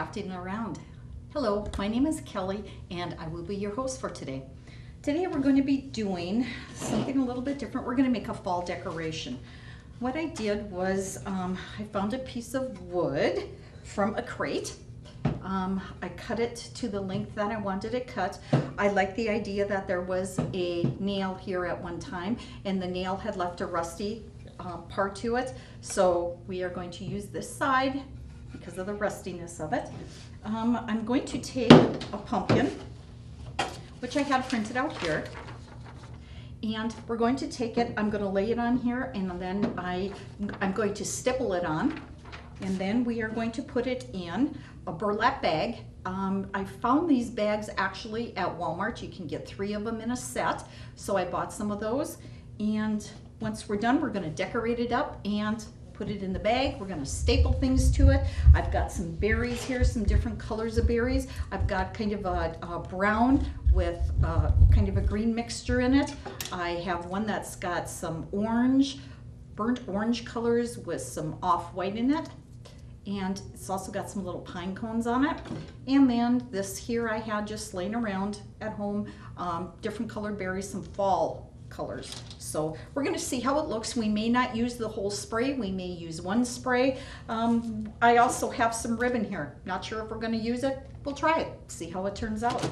Crafting Around. Hello, my name is Kelly and I will be your host for today. Today we're going to be doing something a little bit different. We're going to make a fall decoration. What I did was I found a piece of wood from a crate. I cut it to the length that I wanted it cut. I like the idea that there was a nail here at one time and the nail had left a rusty part to it. So we are going to use this side because of the rustiness of it. I'm going to take a pumpkin, which I have printed out here, and we're going to take it, I'm going to lay it on here, and then I'm going to stipple it on, and then we are going to put it in a burlap bag. I found these bags actually at Walmart. You can get 3 of them in a set, so I bought some of those, and once we're done, we're going to decorate it up and put it in the bag. We're going to staple things to it. I've got some berries here, some different colors of berries. I've got kind of a brown with kind of a green mixture in it. I have one that's got some orange, burnt orange colors with some off-white in it. And it's also got some little pine cones on it. And then this here I had just laying around at home, different colored berries, some fall colors. So we're going to see how it looks. We may not use the whole spray. We may use one spray. I also have some ribbon here. Not sure if we're going to use it. We'll try it, see how it turns out.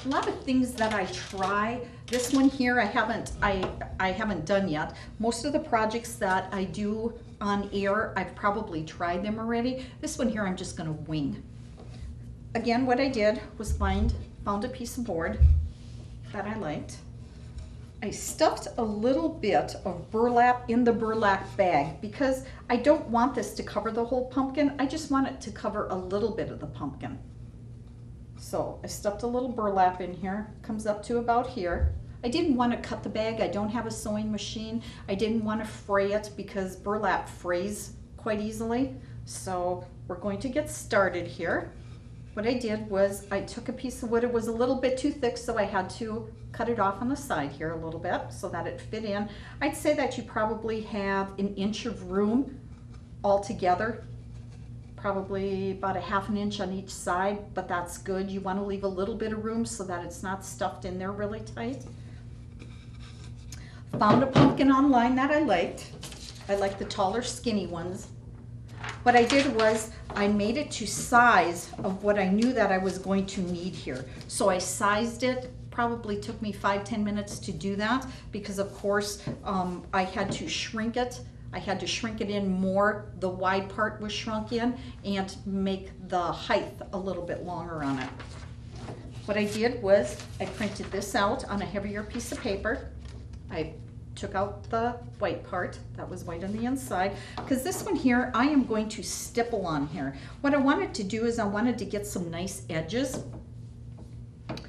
A lot of things that I try. This one here I haven't done yet. Most of the projects that I do on air, I've probably tried them already. This one here I'm just going to wing. Again, what I did was found a piece of board that I liked. I stuffed a little bit of burlap in the burlap bag because I don't want this to cover the whole pumpkin. I just want it to cover a little bit of the pumpkin. So I stuffed a little burlap in here, comes up to about here. I didn't want to cut the bag. I don't have a sewing machine. I didn't want to fray it because burlap frays quite easily. So we're going to get started here. What I did was I took a piece of wood. It was a little bit too thick, so I had to cut it off on the side here a little bit so that it fit in. I'd say that you probably have an inch of room altogether, probably about a ½ an inch on each side, but that's good. You want to leave a little bit of room so that it's not stuffed in there really tight. Found a pumpkin online that I liked. I like the taller, skinny ones. What I did was I made it to size of what I knew that I was going to need here. So I sized it, probably took me 5-10 minutes to do that because of course I had to shrink it. I had to shrink it in more. The wide part was shrunk in and make the height a little bit longer on it. What I did was I printed this out on a heavier piece of paper. I took out the white part that was white on the inside because this one here I am going to stipple on here. What I wanted to do is I wanted to get some nice edges.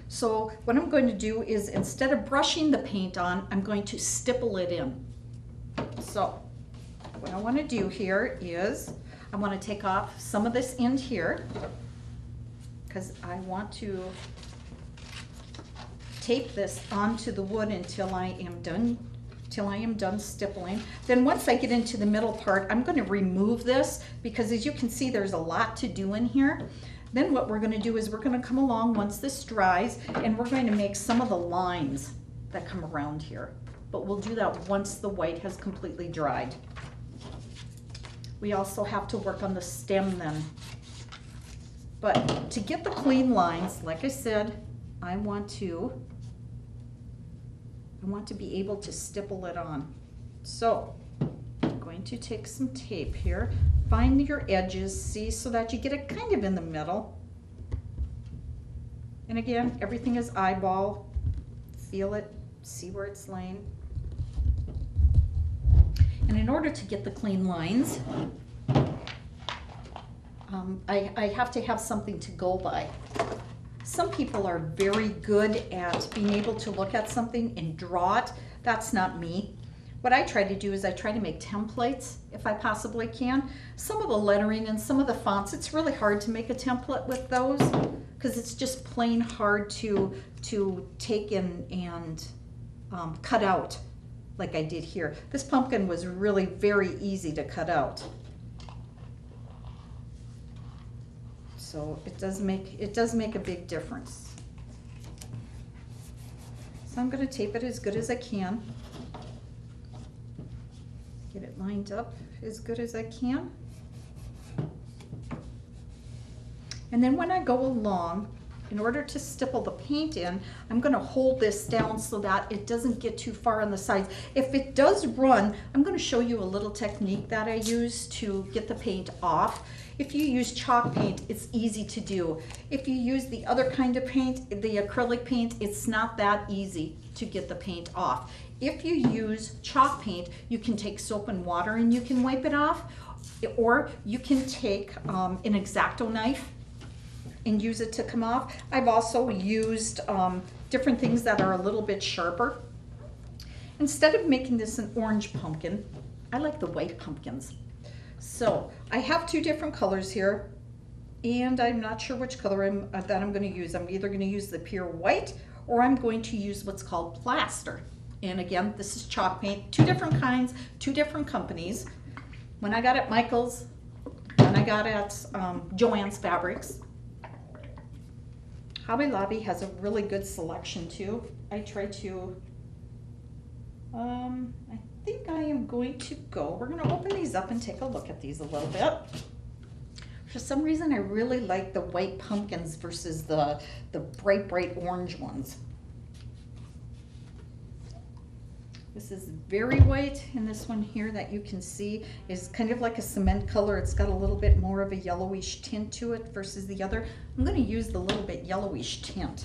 So what I'm going to do is instead of brushing the paint on, I'm going to stipple it in. So what I want to do here is I want to take off some of this end here because I want to tape this onto the wood until I am done stippling. Then once I get into the middle part, I'm going to remove this because as you can see there's a lot to do in here. Then what we're going to do is we're going to come along once this dries and we're going to make some of the lines that come around here. But we'll do that once the white has completely dried. We also have to work on the stem then. But to get the clean lines, like I said, I want to be able to stipple it on. So I'm going to take some tape here, find your edges, see, so that you get it kind of in the middle. And again, everything is eyeball, feel it, see where it's laying. And in order to get the clean lines, I have to have something to go by. Some people are very good at being able to look at something and draw it. That's not me. What I try to do is I try to make templates if I possibly can. Some of the lettering and some of the fonts, it's really hard to make a template with those because it's just plain hard to take and cut out like I did here. This pumpkin was really very easy to cut out. So it does make a big difference. So I'm going to tape it as good as I can. Get it lined up as good as I can. And then when I go along, in order to stipple the paint in, I'm going to hold this down so that it doesn't get too far on the sides. If it does run, I'm going to show you a little technique that I use to get the paint off. If you use chalk paint, it's easy to do. If you use the other kind of paint, the acrylic paint, it's not that easy to get the paint off. If you use chalk paint, you can take soap and water and you can wipe it off, or you can take an X-Acto knife and use it to come off. I've also used different things that are a little bit sharper. Instead of making this an orange pumpkin, I like the white pumpkins. So I have two different colors here, and I'm not sure which color that I'm going to use. I'm either going to use the pure white, or I'm going to use what's called plaster. And again, this is chalk paint, two different kinds, two different companies. When I got at Michael's, when I got at Joann's Fabrics. Hobby Lobby has a really good selection too. I try to, I think I am going to go, we're going to open these up and take a look at these a little bit. For some reason, I really like the white pumpkins versus the bright orange ones. This is very white, and this one here that you can see is kind of like a cement color. It's got a little bit more of a yellowish tint to it versus the other. I'm going to use the little bit yellowish tint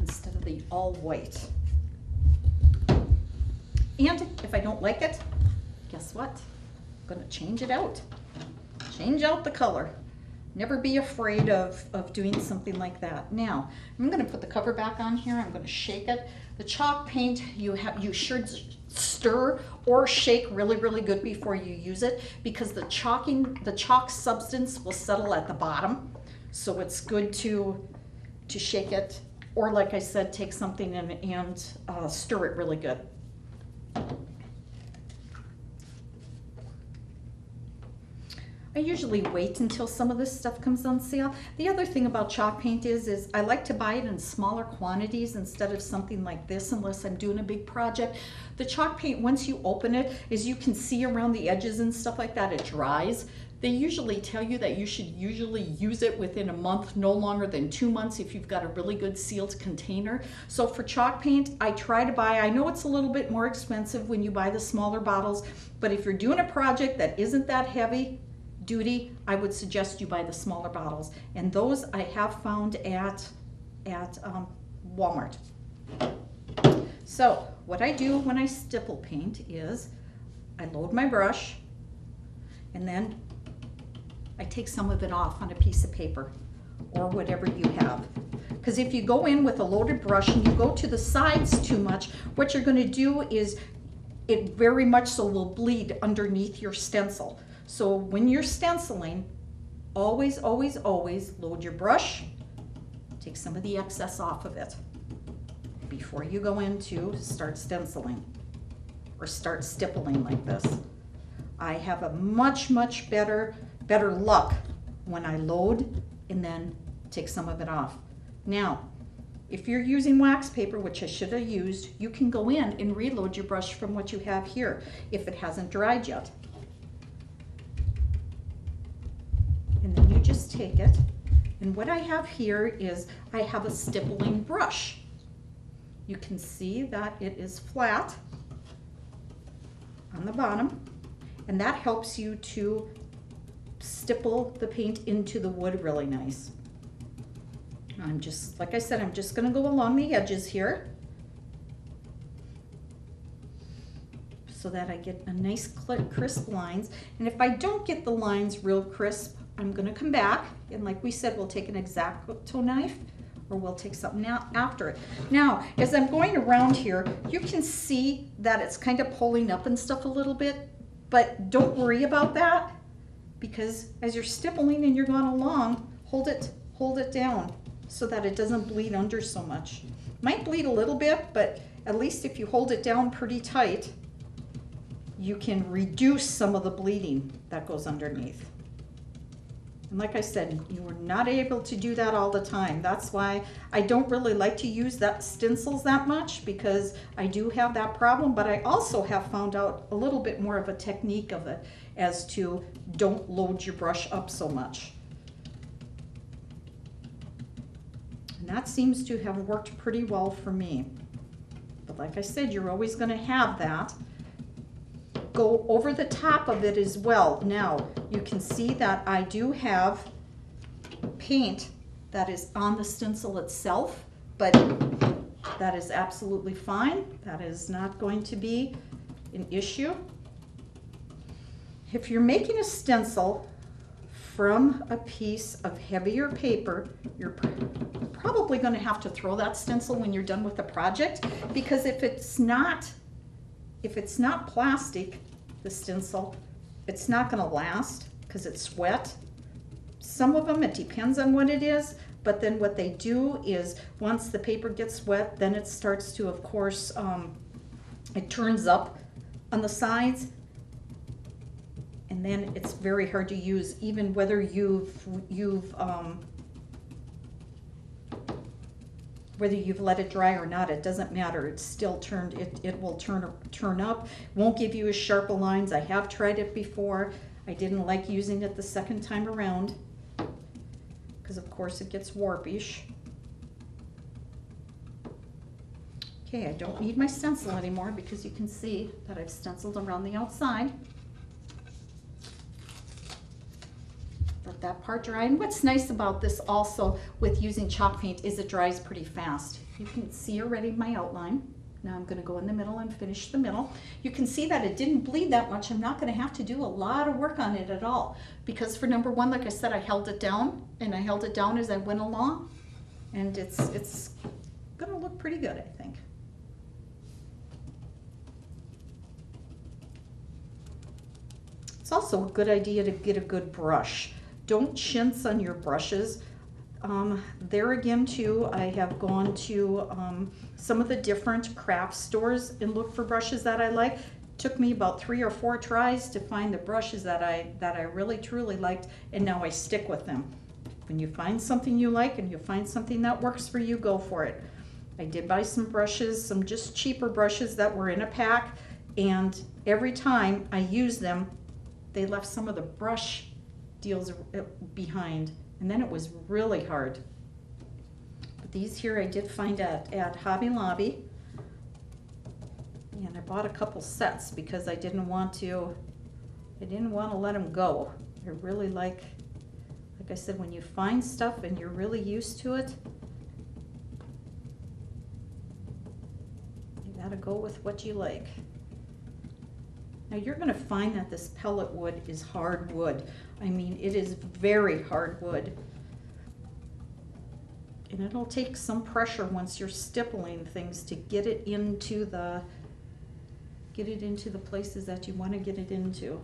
instead of the all white. And if I don't like it, guess what? I'm going to change it out. Change out the color. Never be afraid of doing something like that. Now, I'm going to put the cover back on here. I'm going to shake it. The chalk paint, you should stir or shake really good before you use it, because the chalk substance will settle at the bottom. So it's good to shake it, or like I said, take something and stir it really good. I usually wait until some of this stuff comes on sale. The other thing about chalk paint is I like to buy it in smaller quantities instead of something like this, unless I'm doing a big project. The chalk paint, once you open it, as you can see around the edges and stuff like that, it dries. They usually tell you that you should usually use it within a month, no longer than 2 months if you've got a really good sealed container. So for chalk paint, I try to buy, I know it's a little bit more expensive when you buy the smaller bottles, but if you're doing a project that isn't that heavy duty, I would suggest you buy the smaller bottles, and those I have found at Walmart. So what I do when I stipple paint is I load my brush, and then I take some of it off on a piece of paper or whatever you have. Because if you go in with a loaded brush and you go to the sides too much, what you're going to do is it very much so will bleed underneath your stencil. So when you're stenciling, always load your brush, take some of the excess off of it before you go in to start stenciling or start stippling like this. I have a much better luck when I load and then take some of it off. Now, if you're using wax paper, which I should have used, you can go in and reload your brush from what you have here if it hasn't dried yet. And then you just take it, and what I have here is I have a stippling brush. You can see that it is flat on the bottom, and that helps you to stipple the paint into the wood really nice. I'm just, like I said, I'm just going to go along the edges here so that I get a nice crisp lines. And if I don't get the lines real crisp, I'm going to come back, and like we said, we'll take an X-Acto knife, or we'll take something out after it. Now, as I'm going around here, you can see that it's kind of pulling up and stuff a little bit, but don't worry about that, because as you're stippling and you're going along, hold it down so that it doesn't bleed under so much. Might bleed a little bit, but at least if you hold it down pretty tight, you can reduce some of the bleeding that goes underneath. And like I said, you are not able to do that all the time. That's why I don't really like to use that stencils that much, because I do have that problem, but I also have found out a little bit more of a technique of it as to don't load your brush up so much. And that seems to have worked pretty well for me. But like I said, you're always going to have that. Go over the top of it as well. Now, you can see that I do have paint that is on the stencil itself, but that is absolutely fine. That is not going to be an issue. If you're making a stencil from a piece of heavier paper, you're probably going to have to throw that stencil when you're done with the project, because if it's not plastic, the stencil, it's not going to last because it's wet. Some of them, it depends on what it is, but then what they do is once the paper gets wet, then it starts to, of course, it turns up on the sides, and then it's very hard to use, even whether whether you've let it dry or not, it doesn't matter. It's still turned, it will turn up. Won't give you as sharp a lines. I have tried it before. I didn't like using it the second time around because of course it gets warpish. Okay, I don't need my stencil anymore because you can see that I've stenciled around the outside. Let that part dry. And what's nice about this also with using chalk paint is it dries pretty fast. You can see already my outline. Now I'm going to go in the middle and finish the middle. You can see that it didn't bleed that much. I'm not going to have to do a lot of work on it at all, because for number one, like I said, I held it down, and I held it down as I went along, and it's going to look pretty good, I think. It's also a good idea to get a good brush. Don't chintz on your brushes. There again too, I have gone to some of the different craft stores and looked for brushes that I like. Took me about 3 or 4 tries to find the brushes that I really truly liked, and now I stick with them. When you find something you like and you find something that works for you, go for it. I did buy some brushes, some just cheaper brushes that were in a pack, and every time I used them, they left some of the brush deals behind, and then it was really hard. But these here I did find at Hobby Lobby, and I bought a couple sets because I didn't want to let them go. I really like I said, when you find stuff and you're really used to it, you gotta go with what you like. Now you're going to find that this pellet wood is hard wood. I mean, it is very hard wood. And it'll take some pressure once you're stippling things to get it into the places that you want to get it into.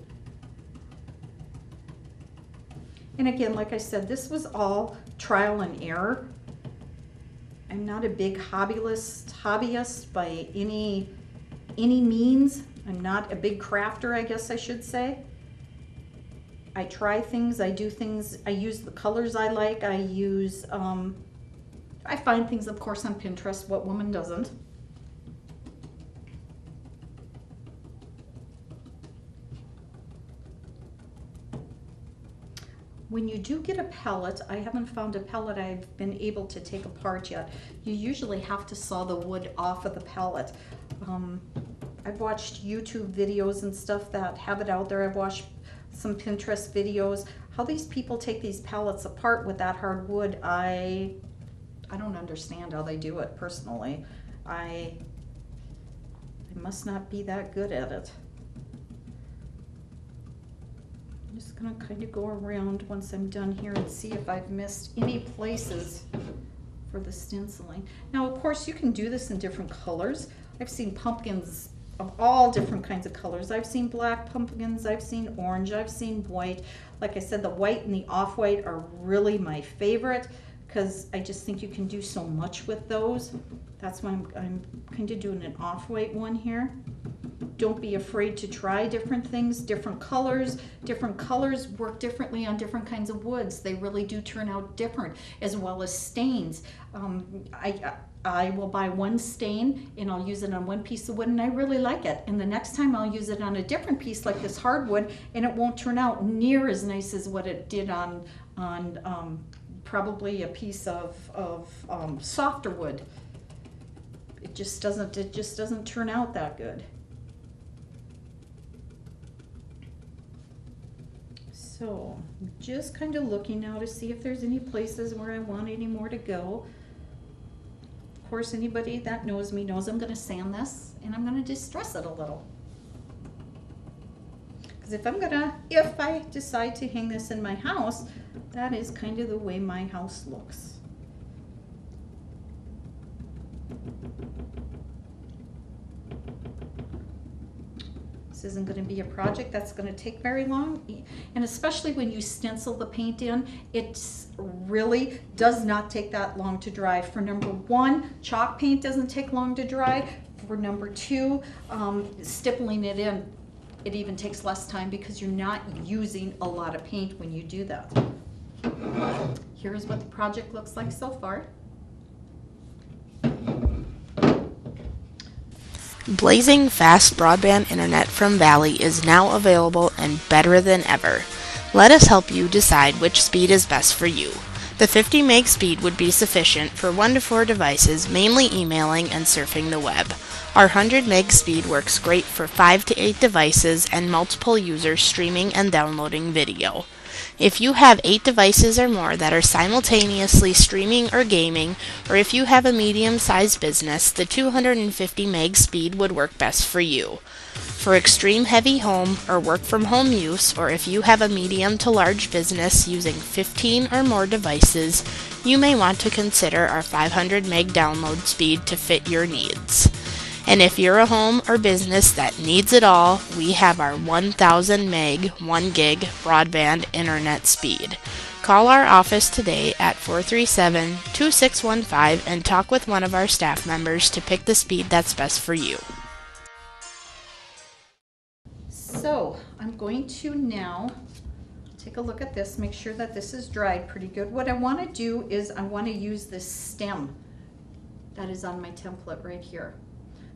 And again, like I said, this was all trial and error. I'm not a big hobbyist by any means. I'm not a big crafter, I guess I should say. I try things, I do things, I use the colors I like, I find things, of course, on Pinterest. What woman doesn't? When you do get a pellet, I haven't found a pellet I've been able to take apart yet. You usually have to saw the wood off of the pellet. I've watched YouTube videos and stuff that have it out there. I've watched some Pinterest videos. How these people take these pellets apart with that hard wood, I don't understand how they do it personally. I must not be that good at it. I'm just gonna kind of go around once I'm done here and see if I've missed any places for the stenciling. Now, of course, you can do this in different colors. I've seen pumpkins of all different kinds of colors. I've seen black pumpkins, I've seen orange, I've seen white. Like I said, the white and the off-white are really my favorite because I just think you can do so much with those. That's why I'm kind of doing an off-white one here. don't be afraid to try different things, different colors. Different colors work differently on different kinds of woods. They really do turn out different, as well as stains. I will buy one stain and I'll use it on one piece of wood and I really like it. And the next time I'll use it on a different piece like this hardwood and it won't turn out near as nice as what it did on probably a piece of softer wood. It just doesn't turn out that good. So I'm just kind of looking now to see if there's any places where I want any more to go. Of course, anybody that knows me knows I'm going to sand this and I'm going to distress it a little. Because if I decide to hang this in my house, that is kind of the way my house looks. This isn't going to be a project that's going to take very long, and especially when you stencil the paint in, it really does not take that long to dry. For number one, chalk paint doesn't take long to dry. For number two, stippling it in, it even takes less time because you're not using a lot of paint when you do that. Here's what the project looks like so far. Blazing fast broadband internet from Valley is now available and better than ever. Let us help you decide which speed is best for you. The 50 meg speed would be sufficient for 1 to 4 devices, mainly emailing and surfing the web. Our 100 meg speed works great for 5 to 8 devices and multiple users streaming and downloading video. If you have 8 devices or more that are simultaneously streaming or gaming, or if you have a medium-sized business, the 250 meg speed would work best for you. For extreme heavy home or work from home use, or if you have a medium to large business using 15 or more devices, you may want to consider our 500 meg download speed to fit your needs. And if you're a home or business that needs it all, we have our 1000 meg, 1 gig broadband internet speed. Call our office today at 437-2615 and talk with one of our staff members to pick the speed that's best for you. So I'm going to now take a look at this, make sure that this is dried pretty good. What I want to do is I want to use this stem that is on my template right here.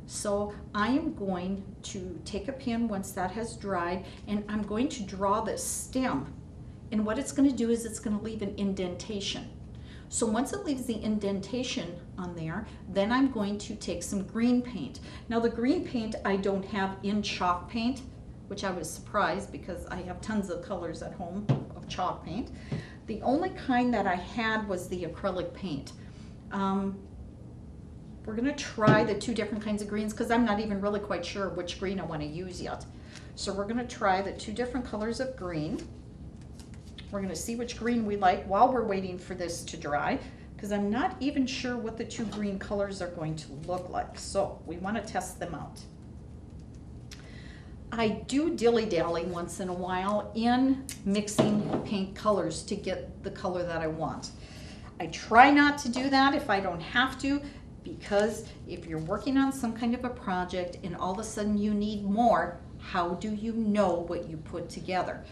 So I am going to take a pen once that has dried and I'm going to draw this stem. And what it's going to do is it's going to leave an indentation. So once it leaves the indentation on there, then I'm going to take some green paint. Now the green paint I don't have in chalk paint, which I was surprised because I have tons of colors at home of chalk paint. The only kind that I had was the acrylic paint. We're going to try the 2 different kinds of greens because I'm not even really quite sure which green I want to use yet. So we're going to try the 2 different colors of green. We're going to see which green we like while we're waiting for this to dry because I'm not even sure what the 2 green colors are going to look like. So we want to test them out. I do dilly-dally once in a while in mixing paint colors to get the color that I want. I try not to do that if I don't have to, because if you're working on some kind of a project and all of a sudden you need more, how do you know what you put together?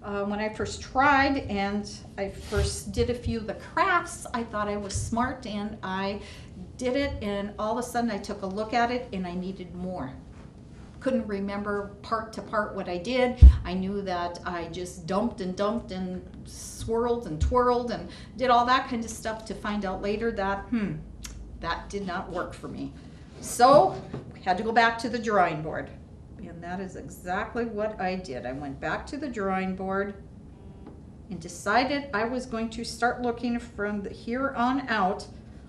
When I first tried and I first did a few of the crafts, I thought I was smart and I did it, and all of a sudden I took a look at it and I needed more. Couldn't remember part to part what I did. I knew that I just dumped and swirled and twirled and did all that kind of stuff to find out later that that did not work for me. So I had to go back to the drawing board. And that is exactly what I did. I went back to the drawing board and decided I was going to start looking from here on out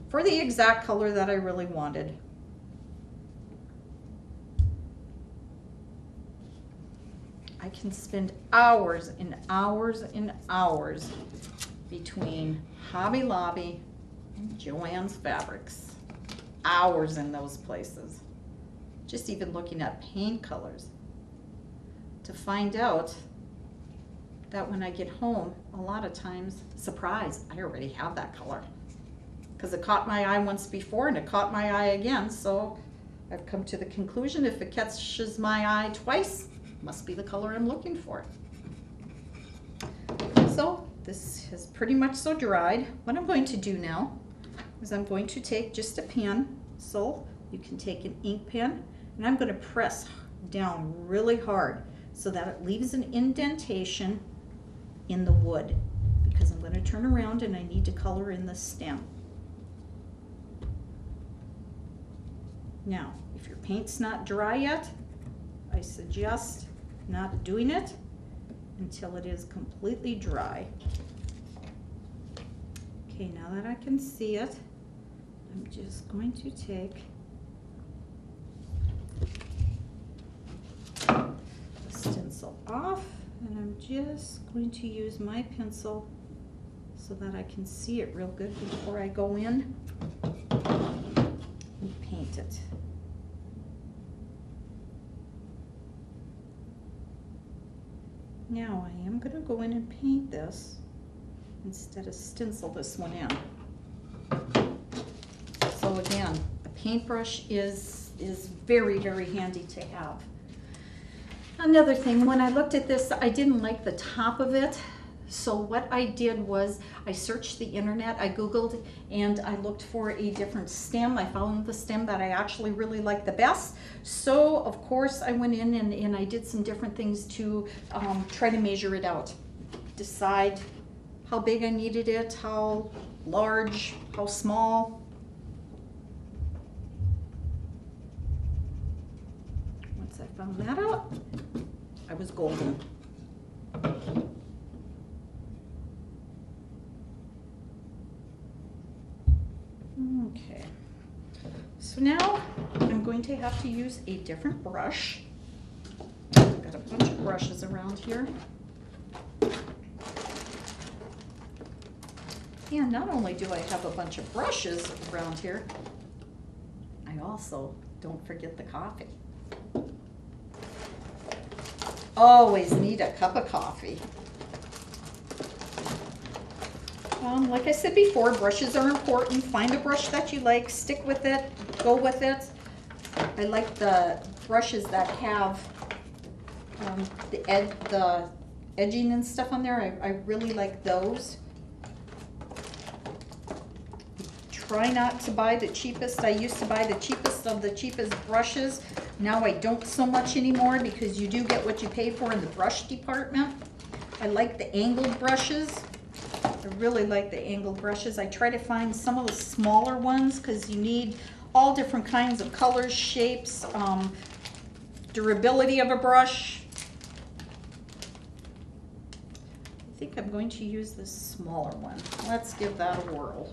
for the exact color that I really wanted. I can spend hours and hours and hours between Hobby Lobby and Joann's Fabrics. Hours in those places. Just even looking at paint colors to find out that when I get home, a lot of times, surprise, I already have that color. Because it caught my eye once before and it caught my eye again, so I've come to the conclusion if it catches my eye twice, must be the color I'm looking for. So this has pretty much so dried. What I'm going to do now is I'm going to take just a pen, so you can take an ink pen, and I'm going to press down really hard so that it leaves an indentation in the wood, because I'm going to turn around and I need to color in the stem. Now, if your paint's not dry yet, I suggest not doing it until it is completely dry. Okay, now that I can see it, I'm just going to take the stencil off, and I'm just going to use my pencil so that I can see it real good before I go in and paint it. Now I am going to go in and paint this instead of stencil this one in. So again, a paintbrush is very, very handy to have. Another thing, when I looked at this, I didn't like the top of it. So what I did was I searched the internet, I Googled, and I looked for a different stem. I found the stem that I actually really liked the best. So of course I went in and I did some different things to try to measure it out. Decide how big I needed it, how large, how small. Once I found that out, I was golden. Okay, so now I'm going to have to use a different brush. I've got a bunch of brushes around here. And not only do I have a bunch of brushes around here, I also don't forget the coffee. Always need a cup of coffee. Like I said before, brushes are important. Find a brush that you like, stick with it, go with it. I like the brushes that have the edging and stuff on there. I really like those. Try not to buy the cheapest. I used to buy the cheapest of the cheapest brushes. Now I don't so much anymore, because you do get what you pay for in the brush department. I like the angled brushes. I really like the angled brushes. I try to find some of the smaller ones because you need all different kinds of colors, shapes, durability of a brush. I think I'm going to use this smaller one. Let's give that a whirl.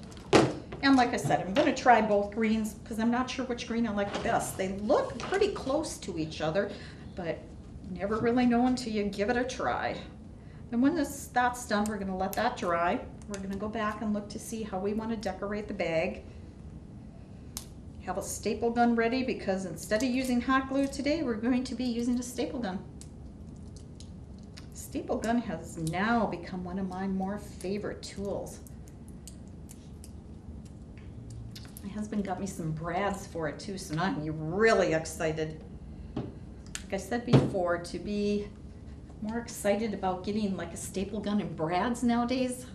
And like I said, I'm going to try both greens because I'm not sure which green I like the best. They look pretty close to each other, but you never really know until you give it a try. And when that's done, we're going to let that dry. We're going to go back and look to see how we want to decorate the bag. Have a staple gun ready, because instead of using hot glue today, we're going to be using a staple gun. Staple gun has now become one of my more favorite tools. My husband got me some brads for it too, so now I'm really excited. Like I said before, to be more excited about getting like a staple gun and brads nowadays.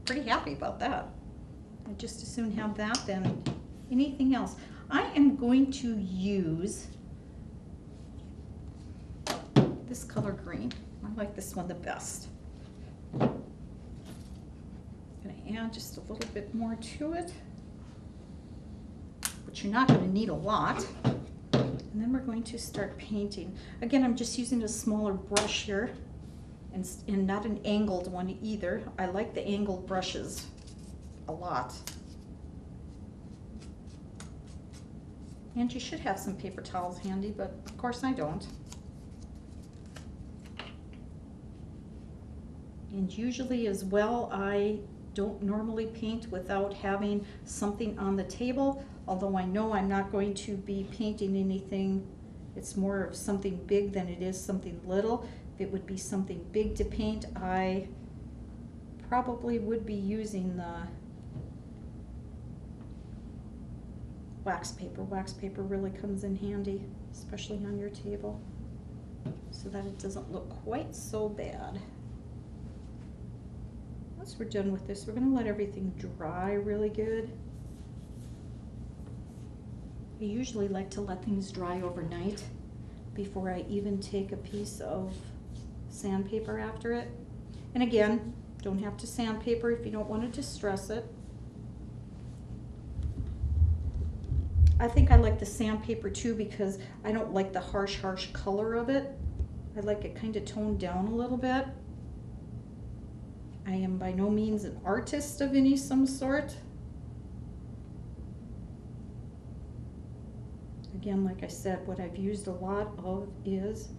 Pretty happy about that. I just as soon have that than anything else. I am going to use this color green. I like this one the best. I'm going to add just a little bit more to it, but you're not going to need a lot. And then we're going to start painting. Again, I'm just using a smaller brush here, and not an angled one either. I like the angled brushes a lot. And you should have some paper towels handy, but of course I don't. And usually as well, I don't normally paint without having something on the table, although I know I'm not going to be painting anything. It's more of something big than it is something little. If it would be something big to paint, I probably would be using the wax paper. Wax paper really comes in handy, especially on your table, so that it doesn't look quite so bad. Once we're done with this, we're going to let everything dry really good. I usually like to let things dry overnight before I even take a piece of sandpaper after it. And again, don't have to sandpaper if you don't want to distress it. I think I like the sandpaper too because I don't like the harsh color of it. I like it kind of toned down a little bit. I am by no means an artist of some sort. Again, like I said, what I've used a lot of is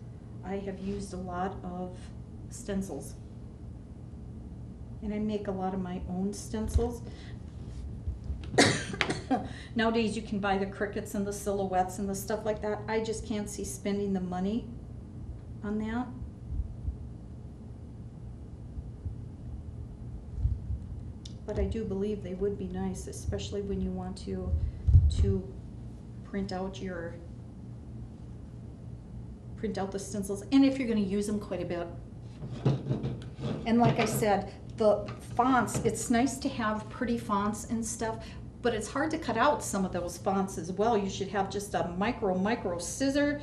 I have used a lot of stencils. And I make a lot of my own stencils. Nowadays you can buy the crickets and the silhouettes and the stuff like that. I just can't see spending the money on that. But I do believe they would be nice, especially when you want to print out the stencils, and if you're going to use them quite a bit. And like I said, the fonts, it's nice to have pretty fonts and stuff, but it's hard to cut out some of those fonts as well. You should have just a micro scissor,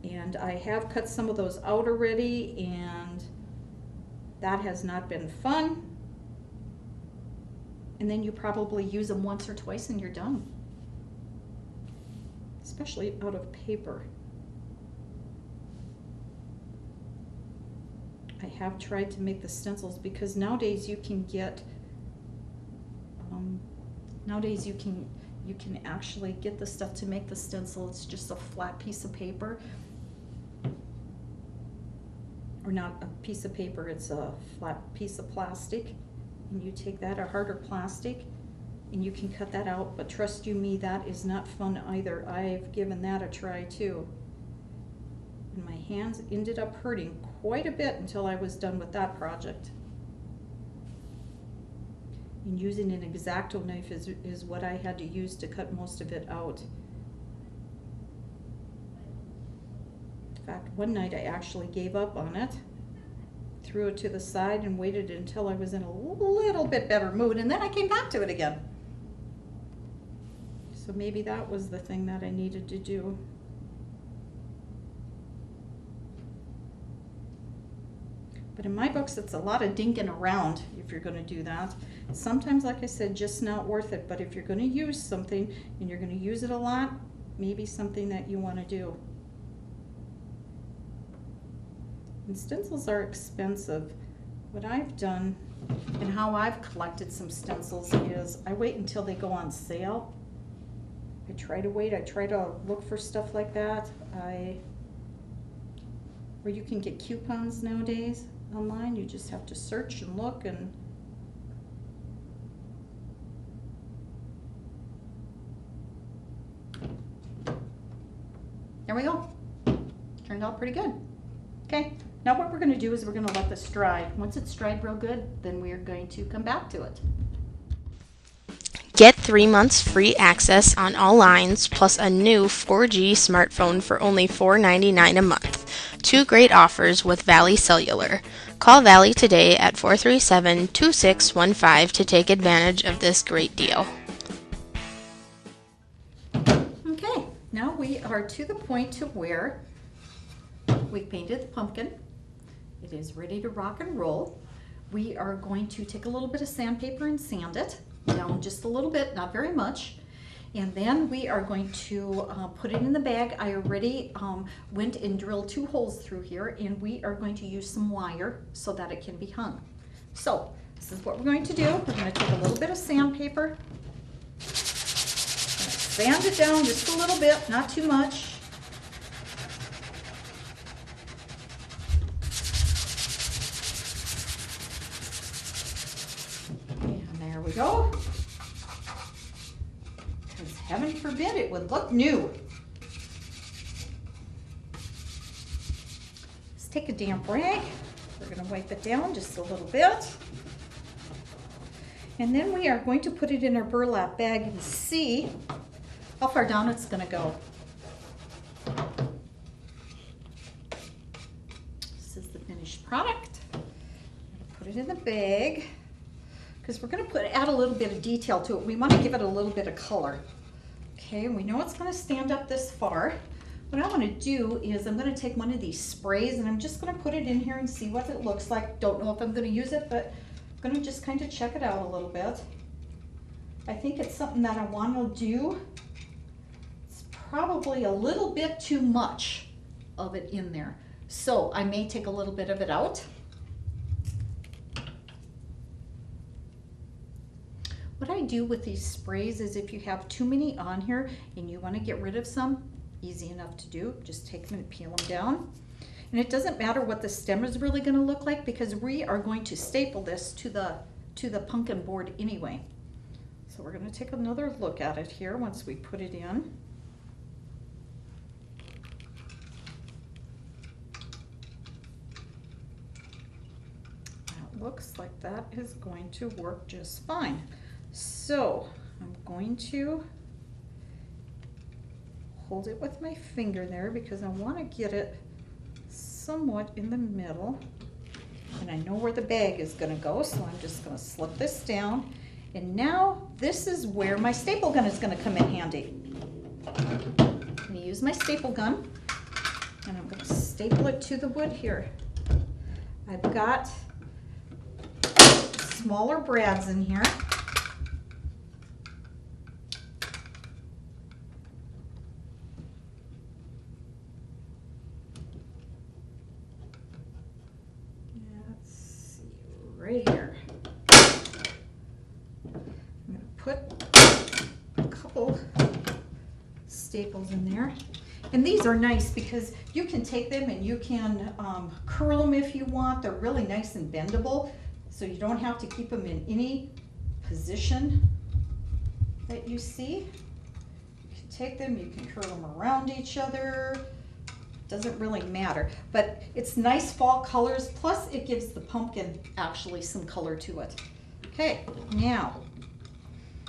and I have cut some of those out already, and that has not been fun. And then you probably use them once or twice and you're done. Especially out of paper. I have tried to make the stencils because nowadays you can get, you can actually get the stuff to make the stencil. It's just a flat piece of paper. Or not a piece of paper, it's a flat piece of plastic. And you take that, or harder plastic, and you can cut that out, but trust you me, that is not fun either. I've given that a try too. And my hands ended up hurting quite a bit until I was done with that project. And using an X-Acto knife is what I had to use to cut most of it out. In fact, one night I actually gave up on it, threw it to the side and waited until I was in a little bit better mood, and then I came back to it again. So maybe that was the thing that I needed to do. But in my books, it's a lot of dinking around if you're going to do that. Sometimes, like I said, just not worth it. But if you're going to use something and you're going to use it a lot, maybe something that you want to do. And stencils are expensive. What I've done and how I've collected some stencils is I wait until they go on sale. I try to wait. I try to look for stuff like that. Or you can get coupons nowadays online. You just have to search and look, and there we go. Turned out pretty good. Okay. Now what we're going to do is we're going to let this dry. Once it's dried real good, then we are going to come back to it. Get 3 months free access on all lines, plus a new 4G smartphone for only $4.99 a month. 2 great offers with Valley Cellular. Call Valley today at 437-2615 to take advantage of this great deal. Okay, now we are to the point to where we painted the pumpkin. It is ready to rock and roll. We are going to take a little bit of sandpaper and sand it down just a little bit, not very much. And then we are going to put it in the bag. I already went and drilled 2 holes through here, and we are going to use some wire so that it can be hung. So this is what we're going to do. We're going to take a little bit of sandpaper, sand it down just a little bit, not too much. We go. Because heaven forbid it would look new. Let's take a damp rag. We're going to wipe it down just a little bit. And then we are going to put it in our burlap bag and see how far down it's gonna go. This is the finished product. I'm gonna put it in the bag because we're gonna add a little bit of detail to it. We want to give it a little bit of color. Okay, we know it's gonna stand up this far. What I want to do is I'm going to take one of these sprays and I'm just going to put it in here and see what it looks like. Don't know if I'm going to use it, but I'm going to just kind of check it out a little bit. I think it's something that I want to do. It's probably a little bit too much of it in there. So I may take a little bit of it out. What I do with these sprays is if you have too many on here and you want to get rid of some, easy enough to do. Just take them and peel them down. And it doesn't matter what the stem is really going to look like because we are going to staple this to the pumpkin board anyway. So we're going to take another look at it here once we put it in. That looks like that is going to work just fine. So I'm going to hold it with my finger there because I want to get it somewhat in the middle. And I know where the bag is going to go, so I'm just going to slip this down. And now this is where my staple gun is going to come in handy. I'm going to use my staple gun and I'm going to staple it to the wood here. I've got smaller brads in here. Right here. I'm going to put a couple staples in there. And these are nice because you can take them and you can curl them if you want. They're really nice and bendable, so you don't have to keep them in any position that you see. You can take them, you can curl them around each other. Doesn't really matter, but it's nice fall colors, plus it gives the pumpkin actually some color to it. Okay, now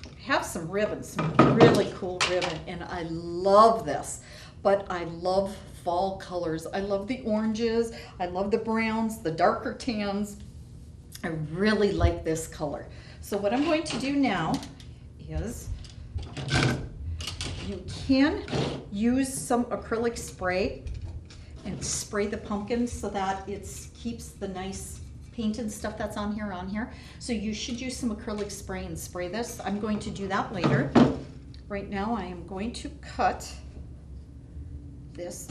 I have some ribbon, some really cool ribbon, and I love this, but I love fall colors. I love the oranges, I love the browns, the darker tans. I really like this color. So what I'm going to do now is you can use some acrylic spray and spray the pumpkin so that it keeps the nice paint and stuff that's on here. So you should use some acrylic spray and spray this. I'm going to do that later. Right now I am going to cut this.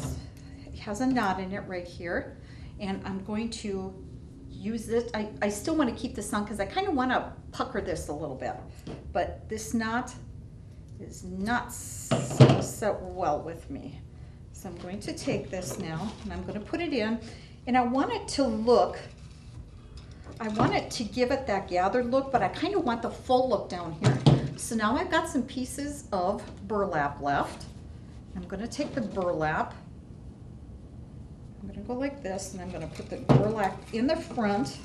It has a knot in it right here. And I'm going to use it. I still want to keep this on because I kind of want to pucker this a little bit. But this knot is not set well with me. So I'm going to take this now and I'm going to put it in, and I want it to look, I want it to give it that gathered look, but I kind of want the full look down here. So now I've got some pieces of burlap left. I'm going to take the burlap, I'm going to go like this, and I'm going to put the burlap in the front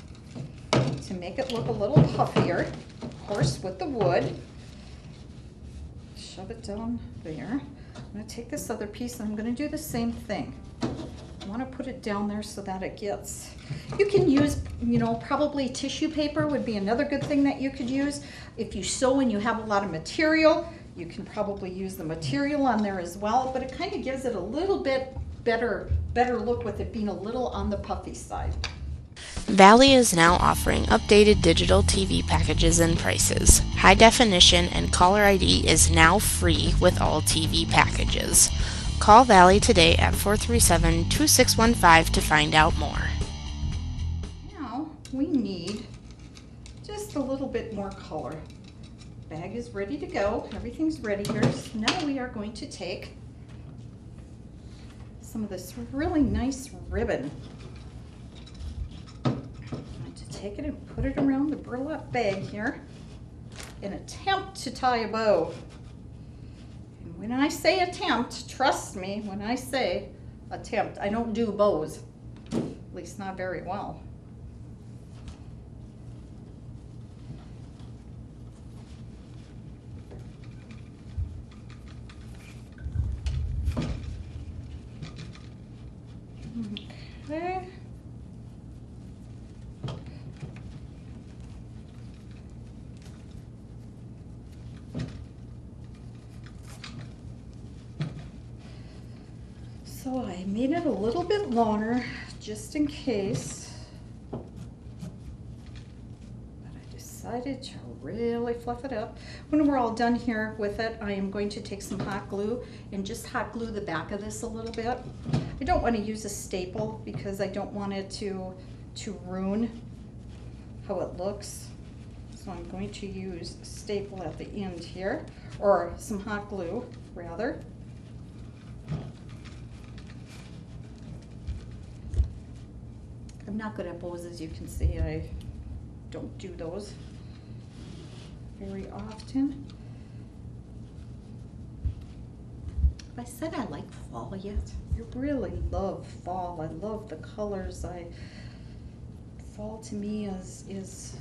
to make it look a little puffier, of course with the wood. Shove it down there. I'm going to take this other piece and I'm going to do the same thing. I want to put it down there so that it gets, you can use, probably tissue paper would be another good thing that you could use. If you sew and you have a lot of material, you can probably use the material on there as well, but it kind of gives it a little bit better look with it being a little on the puffy side. Valley is now offering updated digital TV packages and prices. High definition and caller ID is now free with all TV packages. Call Valley today at 437-2615 to find out more. Now we need just a little bit more color. Bag is ready to go. Everything's ready here. So now we are going to take some of this really nice ribbon. Take it and put it around the burlap bag here and attempt to tie a bow. And when I say attempt, trust me, when I say attempt, I don't do bows, at least not very well. So I made it a little bit longer just in case, but I decided to really fluff it up. When we're all done here with it, I am going to take some hot glue and just hot glue the back of this a little bit. I don't want to use a staple because I don't want it to ruin how it looks. So I'm going to use a staple at the end here, or some hot glue rather. I'm not good at bows, as you can see. I don't do those very often. Have I said I like fall yet? I really love fall. I love the colors. Fall to me is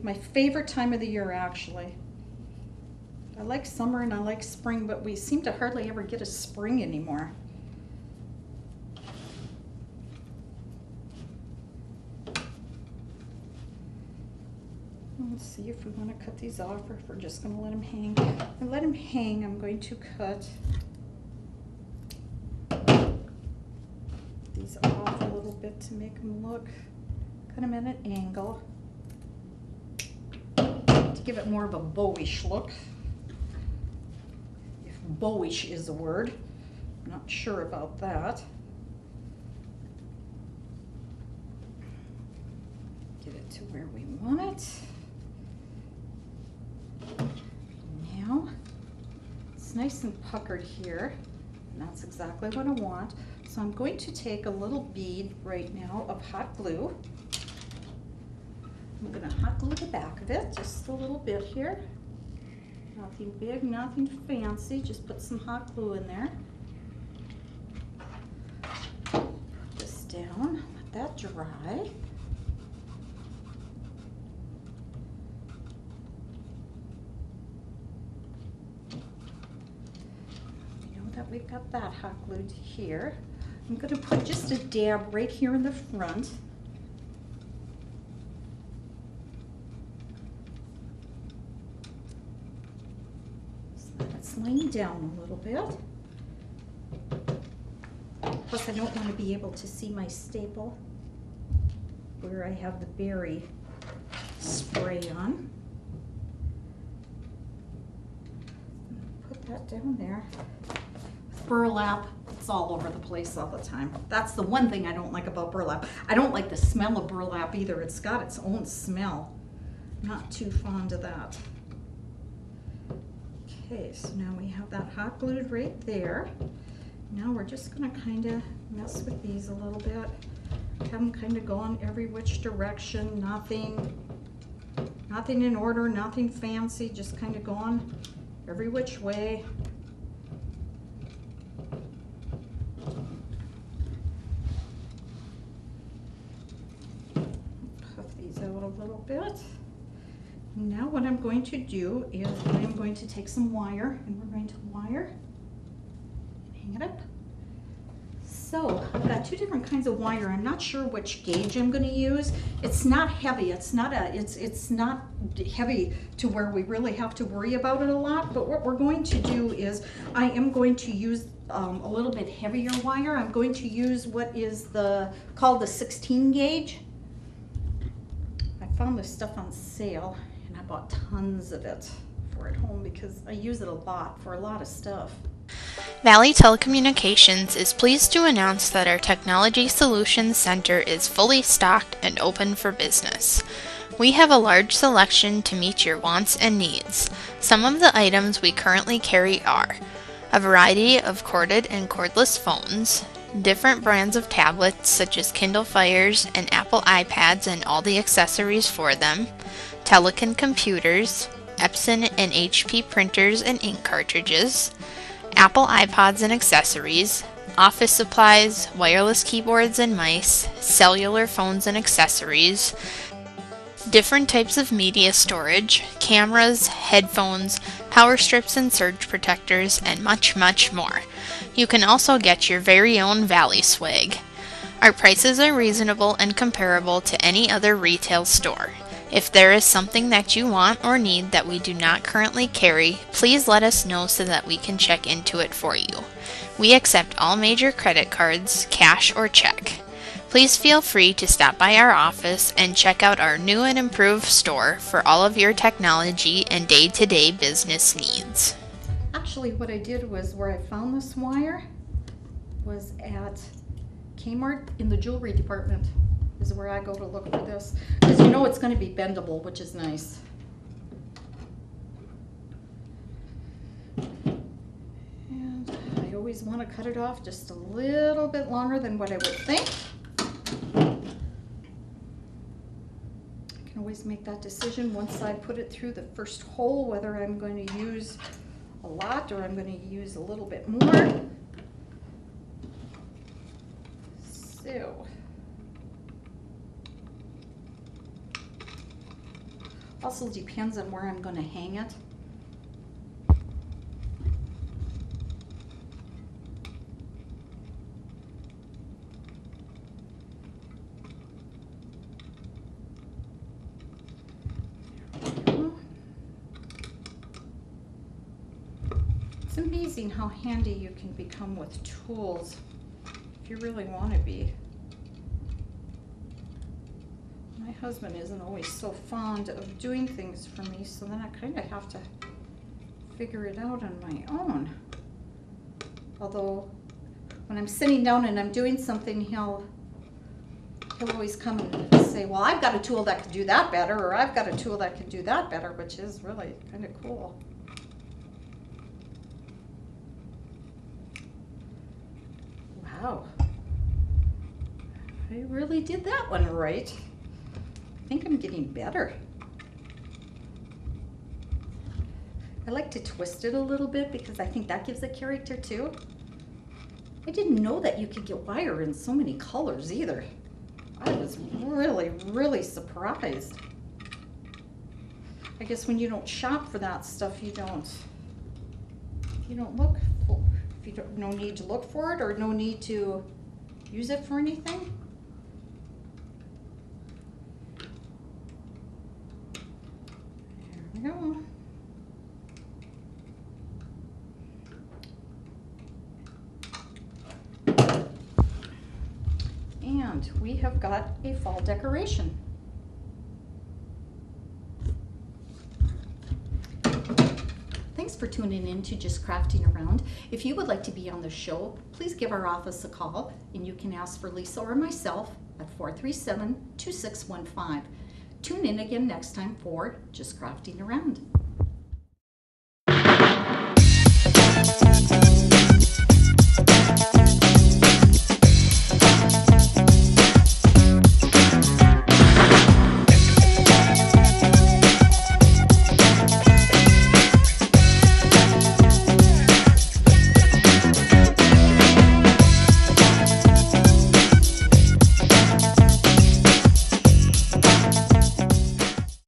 my favorite time of the year, actually. I like summer and I like spring, but we seem to hardly ever get a spring anymore. Let's see if we want to cut these off or if we're just going to let them hang. If I let them hang, I'm going to cut these off a little bit to make them look, cut them at an angle to give it more of a bowish look. If bowish is a word, I'm not sure about that. Get it to where we want it. Now, it's nice and puckered here, and that's exactly what I want. So I'm going to take a little bead right now of hot glue. I'm going to hot glue the back of it, just a little bit here. Nothing big, nothing fancy, just put some hot glue in there. Put this down, let that dry. We've got that hot glued here. I'm going to put just a dab right here in the front. So that it's laying down a little bit. Plus I don't want to be able to see my staple where I have the berry spray on. Put that down there. Burlap, it's all over the place all the time. That's the one thing I don't like about burlap. I don't like the smell of burlap either. It's got its own smell. Not too fond of that. Okay, so now we have that hot glued right there. Now we're just going to kind of mess with these a little bit. Have them kind of going every which direction. Nothing in order, nothing fancy, just kind of going every which way. A little bit. Now what I'm going to do is I'm going to take some wire and we're going to wire and hang it up. So I've got two different kinds of wire. I'm not sure which gauge I'm going to use. It's not heavy. It's not heavy to where we really have to worry about it a lot. But what we're going to do is I am going to use a little bit heavier wire. I'm going to use what is called the 16 gauge. Found this stuff on sale and I bought tons of it for at home because I use it a lot for a lot of stuff. Valley Telecommunications is pleased to announce that our Technology Solutions Center is fully stocked and open for business. We have a large selection to meet your wants and needs. Some of the items we currently carry are a variety of corded and cordless phones, different brands of tablets such as Kindle Fires and Apple iPads and all the accessories for them, Telekin computers, Epson and HP printers and ink cartridges, Apple iPods and accessories, office supplies, wireless keyboards and mice, cellular phones and accessories, different types of media storage, cameras, headphones, power strips and surge protectors, and much, much more. You can also get your very own Valley swag. Our prices are reasonable and comparable to any other retail store. If there is something that you want or need that we do not currently carry, please let us know so that we can check into it for you. We accept all major credit cards, cash or check. Please feel free to stop by our office and check out our new and improved store for all of your technology and day-to-day business needs. Actually, what I did was where I found this wire was at Kmart in the jewelry department is where I go to look for this. Because you know it's going to be bendable, which is nice. And I always want to cut it off just a little bit longer than what I would think. I can always make that decision once I put it through the first hole, whether I'm going to use a lot or I'm going to use a little bit more. So, also depends on where I'm going to hang it. It's amazing how handy you can become with tools if you really want to be. My husband isn't always so fond of doing things for me, so then I kind of have to figure it out on my own. Although when I'm sitting down and I'm doing something, he'll always come and say, well, I've got a tool that can do that better, or I've got a tool that can do that better, which is really kind of cool. Wow, I really did that one right. I think I'm getting better. I like to twist it a little bit because I think that gives a character too. I didn't know that you could get wire in so many colors either. I was really, really surprised. I guess when you don't shop for that stuff, you don't look for, if you don't, no need to look for it or no need to use it for anything. There we go. And we have got a fall decoration. Thanks for tuning in to Just Crafting Around. If you would like to be on the show, please give our office a call and you can ask for Lisa or myself at 437-2615. Tune in again next time for Just Crafting Around.